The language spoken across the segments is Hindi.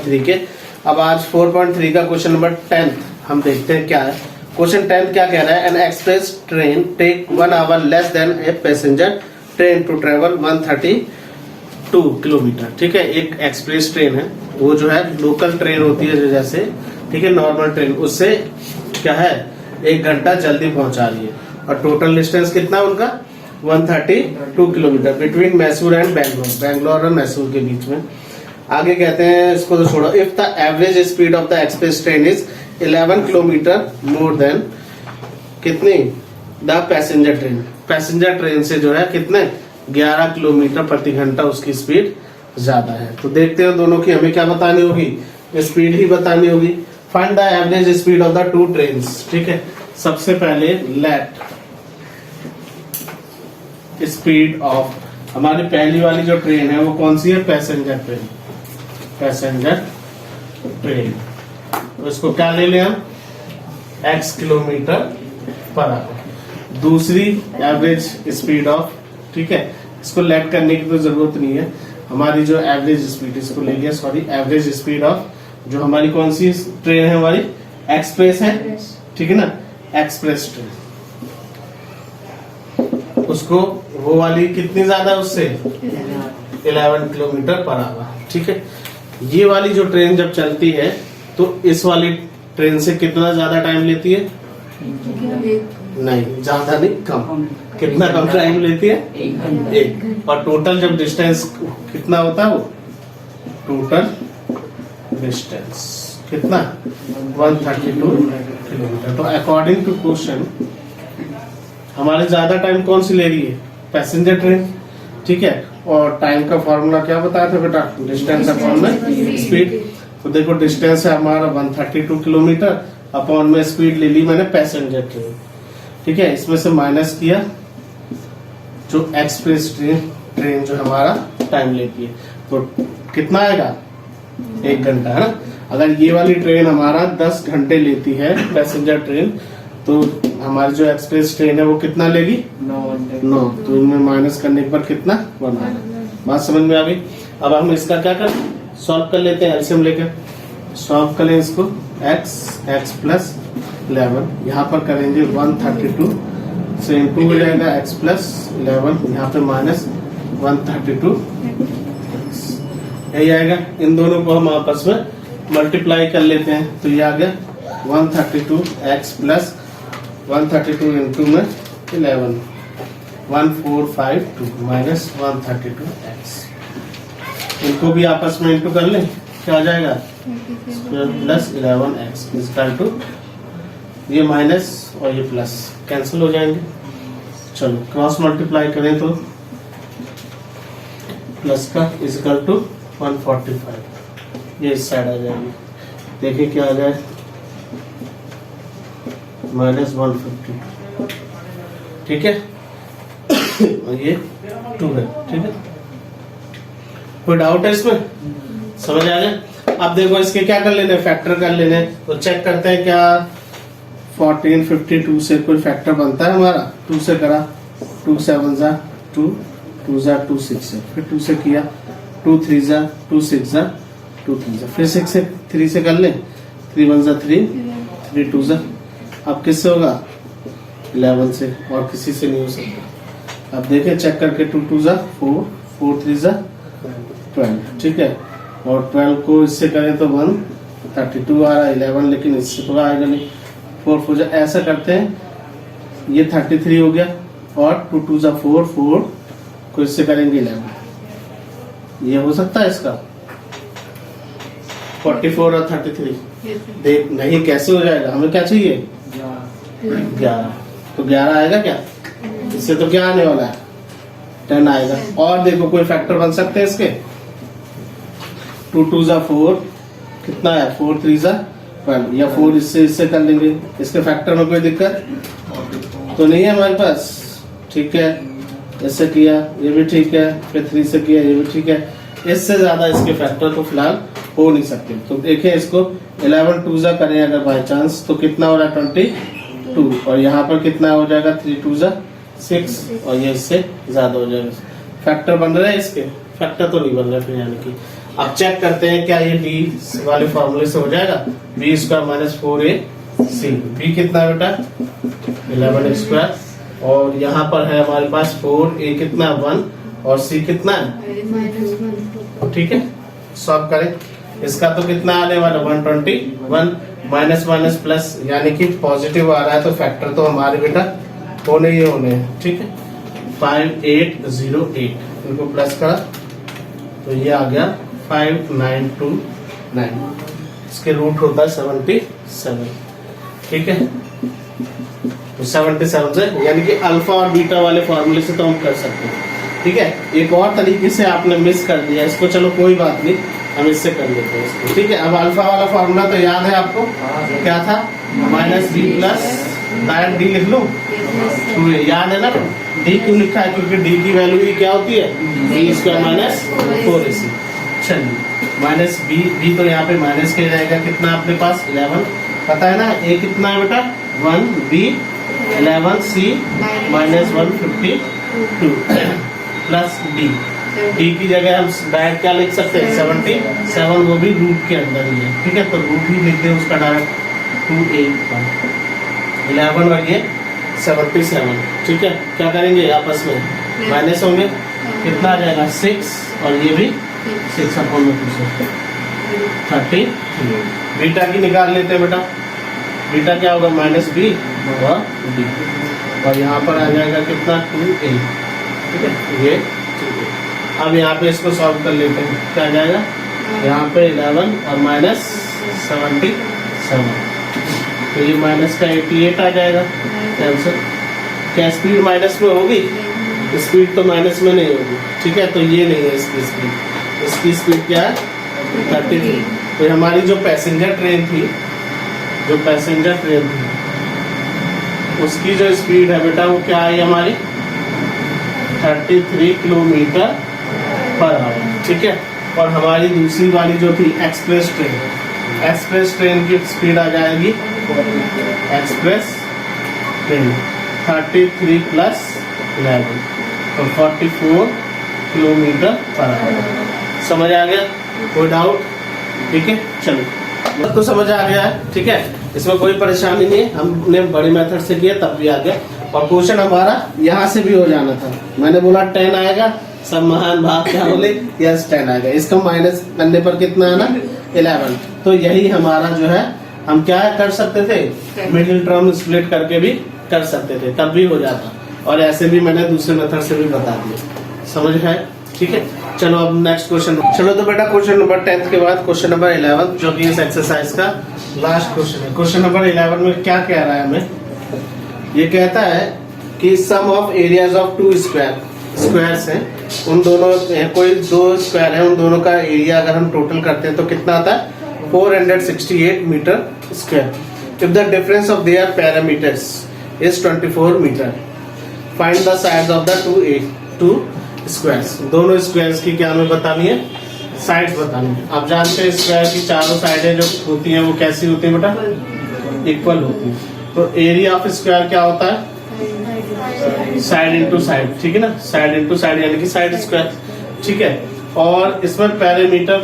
4.3 के। अब आज 4.3 का क्वेश्चन नंबर 10 हम देखते हैं क्या है। क्वेश्चन 10 क्या कह रहा है, an express train take 1 hour less than a passenger train to travel 132 kilometre. ठीक है, एक एक्सप्रेस ट्रेन है, वो जो है लोकल ट्रेन होती है जैसे, ठीक है, नॉर्मल ट्रेन, उससे क्या है 1 घंटा जल्दी पहुंचा रही है, और टोटल डिस्टेंस कितना उनका 132 kilometre between Mysore and Bangalore, Bangalore और मैसूर के बीच में। आगे कहते हैं, इसको तो छोड़ो, if the average speed of the express train is 11 kilometre more than कितनी the passenger train, passenger train से जो है कितने 11 किलोमीटर प्रति घंटा उसकी स्पीड ज्यादा है। तो देखते हैं दोनों की हमें क्या बतानी होगी, स्पीड ही बतानी होगी। Find the average speed of the two trains. ठीक है, सबसे पहले लेट स्पीड ऑफ, हमारी पहली वाली जो ट्रेन है वो कौन सी है, पैसेंजर ट्रेन, पैसेंजर ट्रेन। तो इसको क्या ले लें हम, x किलोमीटर पर आवर। दूसरी एवरेज स्पीड ऑफ, ठीक है, इसको लेट करने की तो जरूरत नहीं है, हमारी जो एवरेज स्पीड, इसको ले लिया सॉरी, एवरेज स्पीड ऑफ जो हमारी कौन सी ट्रेन है, हमारी एक्सप्रेस है, ठीक है ना, एक्सप्रेस ट्रेन, उसको वो वाली कितनी ज्यादा उससे 11 किलोमीटर पर आवर। ठीक है, ये वाली जो ट्रेन जब चलती है तो इस वाली ट्रेन से कितना ज्यादा टाइम लेती है, नहीं ज्यादा नहीं, कम, कितना कम टाइम लेती है, 1। और टोटल जब डिस्टेंस कितना होता है, वो टोटल डिस्टेंस कितना 132 किलोमीटर। तो अकॉर्डिंग टू क्वेश्चन हमारे ज्यादा टाइम कौन सी ले रही है, पैसेंजर ट्रेन। ठीक है, और टाइम का फॉर्मूला क्या बताया था बेटा, डिस्टेंस अपॉन में स्पीड। तो देखो डिस्टेंस है हमारा 132 किलोमीटर, अपॉन में स्पीड ले ली मैंने पैसेंजर ट्रेन। ठीक है, इसमें से माइनस किया जो एक्सप्रेस ट्रेन जो हमारा टाइम लेती है, तो कितना आएगा 1 घंटा, है ना। अगर ये वाली ट्रेन हमारा 10 घंटे लेती है पैसेंजर ट्रेन, तो हमारी जो एक्सप्रेस ट्रेन है वो कितना लेगी 9। तो इनमें माइनस करने पर कितना 1 आएगा। बात समझ में आ गई। अब हम इसका क्या कर सॉल्व कर लेते हैं, एलसीएम लेकर सॉल्व करें इसको। x प्लस 11 यहाँ पर करेंगे 132 से इनटू हो जाएगा x प्लस 11, यहाँ पे माइनस 132, यही आएगा। इन दोनों को हम आपस में मल्टीप्लाई कर लेते हैं, तो ये आ गया 132x प्लस 132 इंटू में 11 1452 माइनस 132x। इनको भी आपस में इंटू कर लें, क्या आ जाएगा प्लस 11x इक्वल टू, ये माइनस और ये प्लस कैंसिल हो जाएंगे। चलो क्रॉस मल्टीप्लाई करें तो प्लस का इक्वल टू 145, ये इस साइड आ जाएगी। देखिए क्या आ जाए, माइनस 150। ठीक है, और ये 2 है। ठीक है, कोई डाउट है इसमें, समझ आ गया। अब देखो इसके क्या कर लेने, फैक्टर कर लेने। तो चेक करते हैं क्या 1452 से कोई फैक्टर बनता है हमारा। 2 से करा, 2 7 जा 2, 2 जा 2 6 से, फिर 2 से किया, 2 3 जा 2 6 जा 2 3 जा, फिर 6 से 3 से कर ले, 3 1 जा 3, 3 2 जा। अब किससे होगा 11 से, और किसी से नहीं हो सकता। अब देखें चेक करके, 2 2 जा 4, 4 3 जा 12। ठीक है, और 12 को इससे करें तो 132 आ रहा है, 11 लेकिन इससे तो आएगा नहीं, 4 4 जा, ऐसा करते हैं, ये 33 हो गया, और 2 2 जा 4, 4 को इससे करेंगे 11, ये हो सकता है इसका 44 और 33। देख नहीं कैसे हो जाएगा, हमें क्या चाहिए 11, तो 11 आएगा क्या, इससे तो क्या आने वाला है 10 आएगा। और देखो कोई फैक्टर बन सकते हैं इसके, 2 2 जा 4, कितना है 4 3 जा 12, या 4 इससे कर लेंगे। इसके फैक्टर में कोई दिक्कत तो नहीं है हमारे पास। ठीक है, इससे किया ये भी ठीक है, फिर 3 से किया ये भी ठीक है। इससे ज्यादा इसके फैक्टर तो फिलहाल हो नहीं सकते। तो देखें इसको 11 2 जा करें अगर बाय चांस, तो कितना हो रहा है 22, और यहाँ पर कितना हो जाएगा 3 2 जा 6, और ये इससे ज्यादा हो जाएगा। फैक्टर बन रहा है इसके, फैक्टर तो नहीं बन रहा फिर, यानी कि अब चेक करते हैं क्या ये डी वाले फॉर्मूले से हो जाएगा। B square minus 4ac, B कितना है बेटा 11 स्क्वायर, और यहाँ पर है हमारे पास 4a कितना 1 और c कितना है, ठीक है। सॉल्व करें, इसका तो कितना आने वाला 121, माइनस माइनस प्लस यानी कि पॉजिटिव आ रहा है तो फैक्टर तो हमारे बेटा होने ही होने हैं, ठीक है। 5808 इनको प्लस करा तो ये आ गया 5929, इसके रूट होता है 77, ठीक है। तो 77 से यानी कि अल्फा और बीटा वाले फॉर्मूले से तो हम कर सकते हैं, ठीक है। एक और तरीके से आपने मिस कर दिया इसको, चलो कोई बात नहीं, हम इससे कर लेते हैं इसको, ठीक है। अब अल्फा वाला फॉर्मूला तो याद है आपको, क्या था minus D plus direct D लिख लो, याद है ना। डी क्यों लिखा है, क्योंकि डी की वैल्यू ही क्या होती है बी स्क्वायर माइनस 4ac। चलिए माइनस बी तो यहाँ पे माइनस किया जाएगा, कितना अपने पास 11 पता है ना, ए कितना है बेटा 1, बी 11, सी माइनस 152 प्लस डी की जगह हम डायरेक्ट क्या लिख सकते हैं 77, वो भी रूट के अंदर ही है, ठीक है। तो रूट ही लिख दे उसका डायरेक्ट 281, 11 और ये 77, ठीक है। क्या करेंगे आपस में माइनस होंगे, कितना आ जाएगा 6 और ये भी 6 अपॉन में 33। बीटा की निकाल लेते हैं बेटा, बीटा क्या होगा माइनस बी और डी, और यहाँ पर आ जाएगा कितना 2a, ठीक है। ये अब यहाँ पे इसको सॉल्व कर लेते हैं, क्या आ जाएगा यहाँ पे 11 और माइनस 77, तो ये माइनस का 88 आ जाएगा आंसर। क्या स्पीड माइनस में होगी, स्पीड तो माइनस में नहीं होगी, ठीक है। तो ये नहीं है इसकी स्पीड, इसकी स्पीड क्या है 33। तो हमारी जो पैसेंजर ट्रेन थी उसकी जो स्पीड है बेटा वो क्या आई हमारी 33 किलोमीटर पर आवर, ठीक है। और हमारी दूसरी वाली जो थी एक्सप्रेस ट्रेन की स्पीड आ जाएगी एक्सप्रेस ट्रेन 33 प्लस 11 तो 44 किलोमीटर पर आवर। समझ आ गया, कोई डाउट, ठीक है। चलो तो समझ आ गया है, ठीक है, इसमें कोई परेशानी नहीं है, हमने बड़े मेथड से किया तब भी आ गया। और क्वेश्चन हमारा यहाँ से भी हो जाना था, मैंने बोला 10 आएगा, सब महान भाग क्या बोले यस 10 आएगा, इसका माइनस करने पर कितना है ना 11। तो यही हमारा जो है हम क्या कर सकते थे, मिडिल टर्म स्प्लिट करके भी कर सकते थे, तब भी हो जाता, और ऐसे भी मैंने दूसरे मेथड से भी बता दिया। समझ है, ठीक है। चलो अब नेक्स्ट क्वेश्चन, चलो तो बेटा क्वेश्चन नंबर 10 के बाद क्वेश्चन नंबर 11 जो कि इस एक्सरसाइज का लास्ट क्वेश्चन है। क्वेश्चन नंबर 11 में क्या कह रहा है हमें, ये कहता है कि सम ऑफ एरियाज ऑफ 2 स्क्वायर्स हैं, उन दोनों कोई 2 स्क्वायर है, उन दोनों का एरिया अगर हम टोटल करते हैं तो कितना आता है 468 metre square. If the difference of their parameters is 24 metre, find the sides of the 2 squares. दोनों स्क्वायर्स की क्या हमें बतानी है, साइड्स बतानी है। आप जानते हैं स्क्वायर की चारों साइडें जो होती हैं वो कैसी होती है बेटा, इक्वल होती है। तो एरिया ऑफ स्क्वायर क्या होता है साइड इंटू साइड, ठीक है ना, साइड इंटू साइड यानी कि साइड स्क्वायर, ठीक है। और इसमें पैरामीटर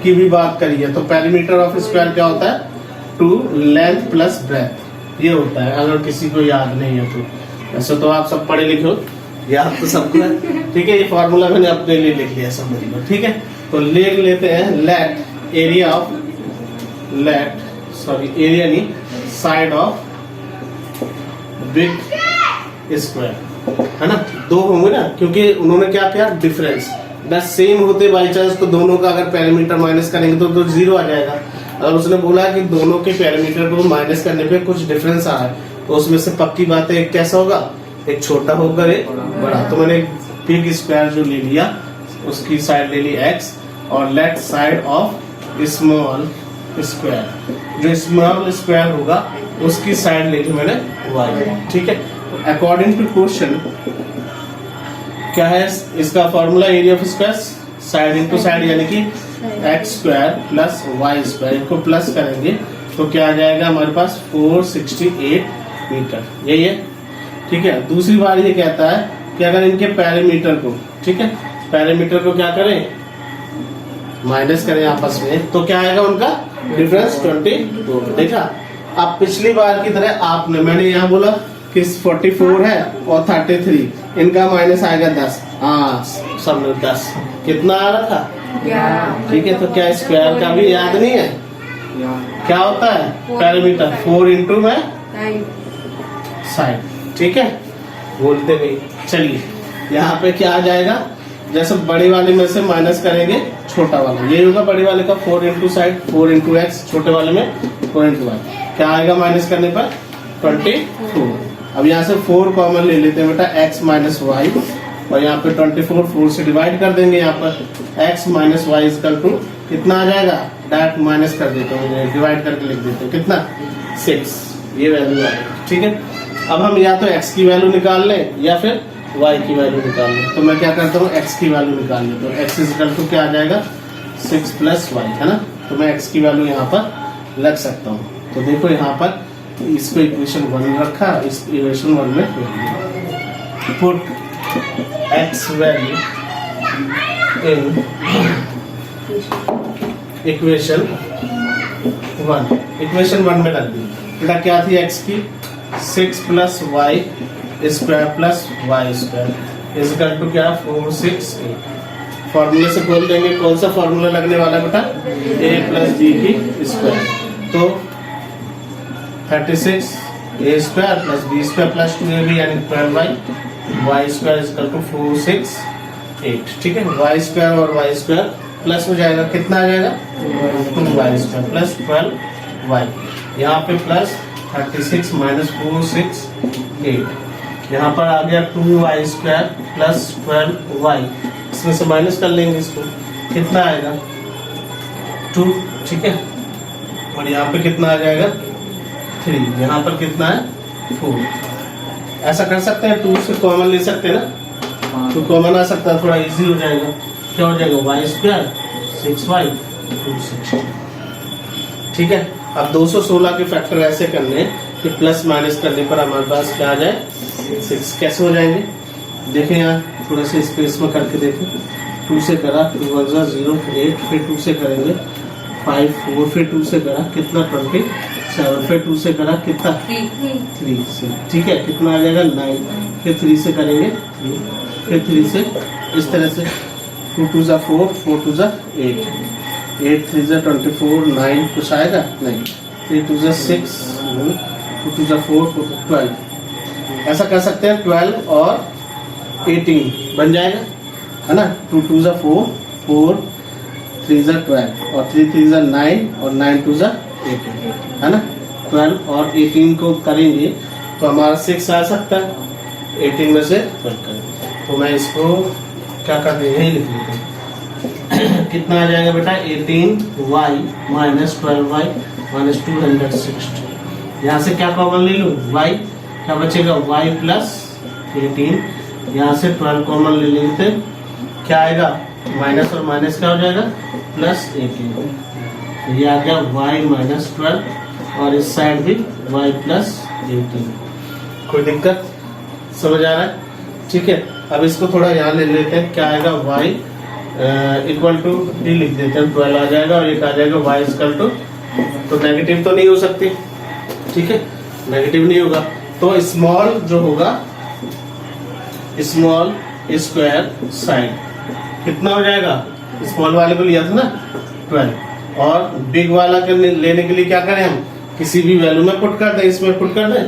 की भी बात करिए तो पैरामीटर ऑफ स्क्वायर क्या होता है 2 लेंथ प्लस ब्रेथ, ये होता है, अगर किसी को याद नहीं है तो। वैसे तो आप सब पढ़े लिखे हो, याद तो सबको है, ठीक है। ये फॉर्मूला मैंने अपने लिए लिख लिया, समझ लो, ठीक है। तो लिख लेते हैं लेट एरिया नहीं साइड ऑफ बिग स्क्वायर, है ना, 2 होंगे ना, क्योंकि उन्होंने क्या किया डिफरेंस, बस सेम होते बाई चांस तो दोनों का अगर पैरामीटर माइनस करेंगे तो 0 आ जाएगा। अगर उसने बोला कि दोनों के पैरामीटर को माइनस करने पे कुछ डिफरेंस आ रहा है तो उसमें से पक्की बात है एक कैसा होगा, एक छोटा होकर एक बड़ा। तो मैंने बिग स्क्वायर जो ले लिया उसकी साइड ले ली x, और left side of small square, जो स्मॉल स्क्वायर होगा उसकी साइड ले ली मैंने y, ठीक है। अकॉर्डिंग टू क्वेश्चन क्या है इसका formula, area of square side into side यानी कि X square plus Y square, इनको प्लस करेंगे तो क्या आ जाएगा हमारे पास 468 मीटर, यही है, ठीक है। दूसरी बार ये कहता है कि अगर इनके पैरामीटर को, ठीक है, पैरामीटर को क्या करें माइनस करें आपस में तो क्या आएगा उनका डिफरेंस 24। देखा। अब पिछली बार की तरह आपने मैंने यहाँ बोला कि 44 है और 33, इनका माइनस आएगा 10। हाँ सब में 10 कितना आ रहा था। ठीक है, तो क्या स्क्वायर का भी याद नहीं है क्या होता है पैरामीटर 4 इंटू में साइन। ठीक है, बोलते गए। चलिए यहाँ पे क्या आ जाएगा, जैसे बड़े वाले में से माइनस करेंगे छोटा वाला, ये होगा बड़े वाले का 4 इंटू साइड 4 इंटू एक्स, छोटे वाले में 4 इंटू वाई। क्या आएगा माइनस करने पर 24। अब यहाँ से 4 कॉमन ले लेते हैं बेटा, x माइनस वाई, और यहाँ पे 24 4 से डिवाइड कर देंगे। यहाँ पर x minus Y equal to कितना आ जाएगा, डायरेक्ट माइनस कर देते हैं, डिवाइड करके लिख देते हैं कितना 6, ये वैल्यू आएगी। ठीक है, अब हम या तो x की वैल्यू निकाल लें या फिर y की वैल्यू निकाल लें। तो मैं क्या करता हूँ x की वैल्यू निकाल लेता हूँ। x इजकल टू क्या आ जाएगा 6 प्लस वाई, है ना। तो मैं x की वैल्यू यहाँ पर लग सकता हूँ। तो देखो यहाँ पर इसको इक्वेशन 1 रखा, इस इक्वेशन 1 में put x value in equation 1, equation 1 में रख दी। बेटा क्या थी x की 6 plus Y square plus Y square equal to क्या 4 6 8। फॉर्मूले से बोल देंगे कौन सा फॉर्मूला लगने वाला है बेटा, a प्लस b की स्क्वायर। तो 36 a square plus b square plus 2ab यानी 12y Y square equal to 4 6 8। ठीक है, वाई स्क्वायर और वाई स्क्वायर प्लस हो जाएगा, कितना आ जाएगा 2y स्क्वायर प्लस 12y। यहाँ पे प्लस 36 माइनस 4 6 8, यहाँ पर आ गया 2y स्क्वायर प्लस 12y, इसमें से माइनस कर लेंगे इसको, कितना आएगा 2। ठीक है, और यहाँ पे कितना आ जाएगा 3, यहाँ पर कितना है 4। ऐसा कर सकते हैं, 2 से कॉमन ले सकते हैं ना, तो कॉमन आ सकता है, थोड़ा इजी हो जाएगा। क्या हो जाएगा वाई स्क्वायर 6y 2 6। ठीक है, अब 216 के फैक्टर ऐसे करने कि प्लस माइनस करने पर हमारे पास क्या आ जाए 6। कैसे हो जाएंगे देखें, यहाँ थोड़ा सा स्पेस में करके देखें। 2 से करा 2 1 0 8, फिर 2 से करेंगे 5 4, फिर 2 से करा कितना 27, फिर 2 से करा कितना 3 से। ठीक है, कितना आ जाएगा 9, फिर 3 से करेंगे 3, फिर 3 से इस तरह से 2 2 4 4 2 8 8 3 24 9 कुछ आएगा नहीं, 3 2 6 2 2 4 12। ऐसा कर सकते हैं 12 और 18 बन जाएगा, है ना। 2 2 4 4 3 12 और 3 3 9 और 9 2 18, है ना। 12 और 18 को करेंगे तो हमारा 6 आ सकता है, 18 में से 12 करेंगे तो मैं इसको क्या कर रहे हैं लिख लेते हैं। कितना आ जाएगा बेटा 18y माइनस 12y माइनस 260। यहाँ से क्या कॉमन ले लूँ y, क्या बचेगा y प्लस 18, यहाँ से 12 कॉमन ले लेते क्या आएगा, माइनस और माइनस क्या हो जाएगा प्लस 18। ये आ गया y माइनस 12 और इस साइड भी y प्लस 18। कोई दिक्कत समझ आ रहा है? ठीक है, अब इसको थोड़ा यहाँ ले लेते हैं, क्या आएगा y इक्वल टू डी लिख देते हैं, 12 आ जाएगा और एक आ जाएगा y इक्वल टू, तो नेगेटिव तो नहीं हो सकती। ठीक है, नेगेटिव नहीं होगा तो स्मॉल जो होगा स्मॉल स्क्वायर साइन कितना हो जाएगा, स्मॉल वाले को लिया था ना 12, और बिग वाला लेने के लिए क्या करें हम, किसी भी वैल्यू में पुट कर दें, इसमें पुट कर दें,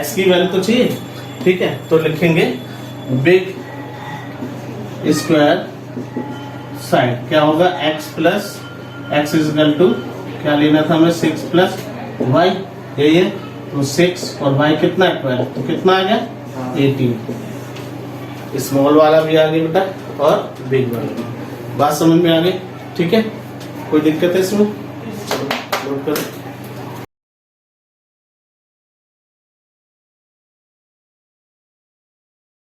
x की वैल्यू तो चाहिए। ठीक है, तो लिखेंगे बिग स्क्वायर साइन क्या होगा x plus X equal to क्या लेना था हमें 6 प्लस वाई, ये तो 6 और y कितना है 12, तो कितना आ गया 18। स्मॉल वाला भी आ गया बेटा और बिग वाला भी। बात समझ में आ गई? ठीक है, कोई दिक्कत है इसमें? नोट करो।